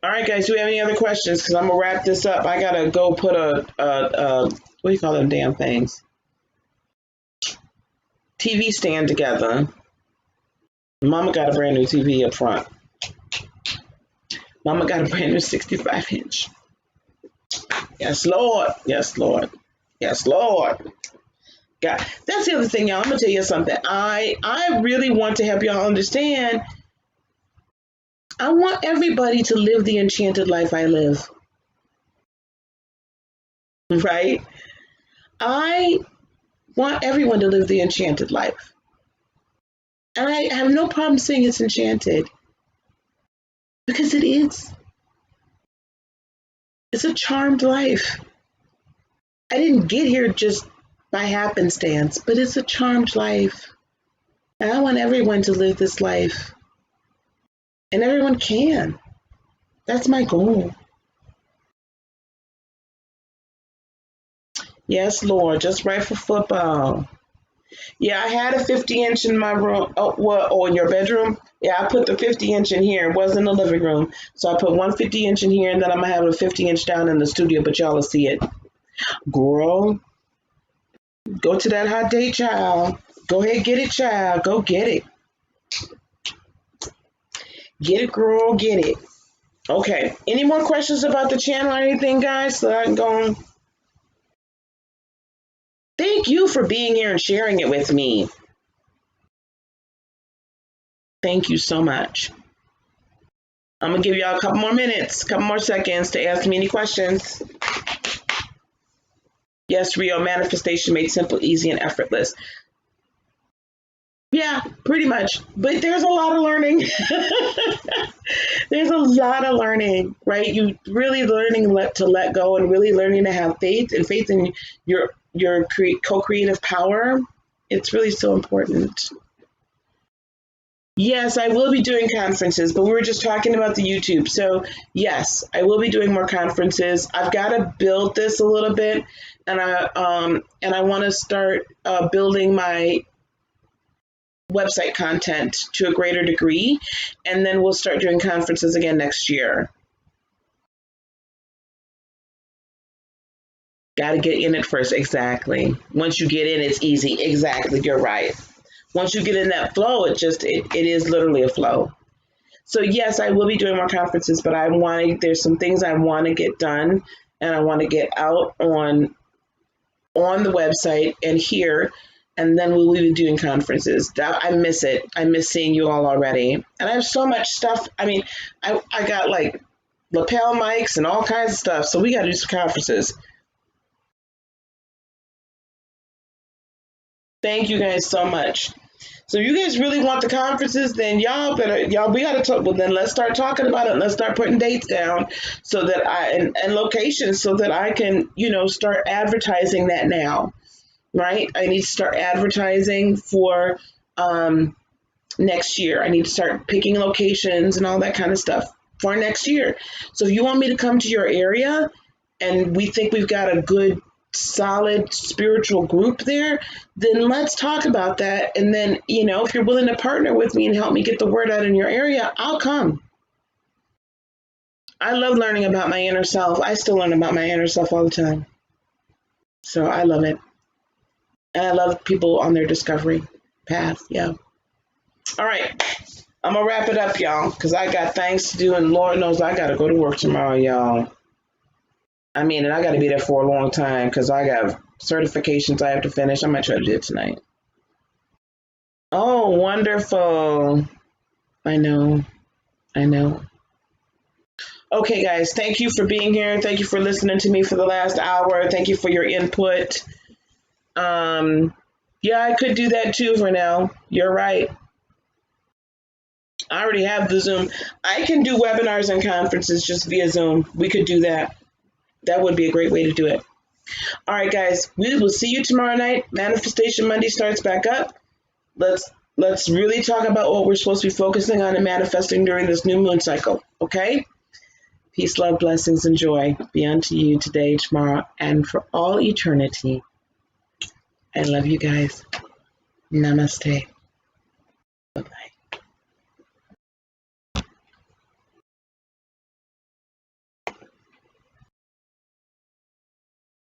All right, guys, do we have any other questions? Because I'm going to wrap this up. I got to go put what do you call them damn things? TV stand together. Mama got a brand new TV up front. Mama got a brand new 65-inch. Yes, Lord. Yes, Lord. Yes, Lord. God, that's the other thing, y'all. I'm gonna tell you something. I really want to help y'all understand. I want everybody to live the enchanted life I live. Right? I want everyone to live the enchanted life. And I have no problem saying it's enchanted. Because it is. It's a charmed life. I didn't get here just by happenstance, but it's a charmed life. And I want everyone to live this life. And everyone can. That's my goal. Yes, Lord, just right for football. Yeah, I had a 50-inch in my room. Oh, what? Oh, in your bedroom? Yeah, I put the 50-inch in here. It was in the living room. So I put one 50-inch in here, and then I'm going to have a 50-inch down in the studio, but y'all will see it. Girl, go to that hot date, child. Go ahead, get it, child. Go get it. Get it, girl, get it. Okay. Any more questions about the channel or anything, guys? So I can go on. Thank you for being here and sharing it with me. Thank you so much. I'm going to give y'all a couple more minutes, a couple more seconds to ask me any questions. Yes, Rio, manifestation made simple, easy, and effortless. Yeah, pretty much. But there's a lot of learning. There's a lot of learning, right? You really learning to let go and really learning to have faith and faith in your co-creative power. It's really so important. Yes, I will be doing conferences, but we were just talking about the YouTube. So yes, I will be doing more conferences. I've got to build this a little bit, and I want to start building my website content to a greater degree, and then we'll start doing conferences again next year. Got to get in it first. Exactly. Once you get in, it's easy. Exactly. You're right. Once you get in that flow, it is literally a flow. So yes, I will be doing more conferences, but there's some things I want to get done, and I want to get out on the website and here, and then we'll be doing conferences. I miss it. I miss seeing you all already. And I have so much stuff. I mean, I got like lapel mics and all kinds of stuff. So we got to do some conferences. Thank you guys so much. So if you guys really want the conferences, then we gotta talk. Well, then let's start talking about it. Let's start putting dates down so that and locations so that I can, start advertising that now, right? I need to start advertising for next year. I need to start picking locations and all that kind of stuff for next year. So if you want me to come to your area and we think we've got a good solid spiritual group there, then let's talk about that. And then, if you're willing to partner with me and help me get the word out in your area, I'll come. I love learning about my inner self. I still learn about my inner self all the time. So I love it. And I love people on their discovery path. Yeah. All right. I'm going to wrap it up, y'all, because I got things to do. And Lord knows I got to go to work tomorrow, y'all. I mean, and I got to be there for a long time because I got certifications I have to finish. I might try to do it tonight. Oh, wonderful. I know. Okay, guys, thank you for being here. Thank you for listening to me for the last hour. Thank you for your input. Yeah, I could do that too for now. You're right. I already have the Zoom. I can do webinars and conferences just via Zoom. We could do that. That would be a great way to do it. All right, guys, we will see you tomorrow night. Manifestation Monday starts back up. Let's really talk about what we're supposed to be focusing on and manifesting during this new moon cycle, okay? Peace, love, blessings, and joy be unto you today, tomorrow, and for all eternity. I love you guys. Namaste.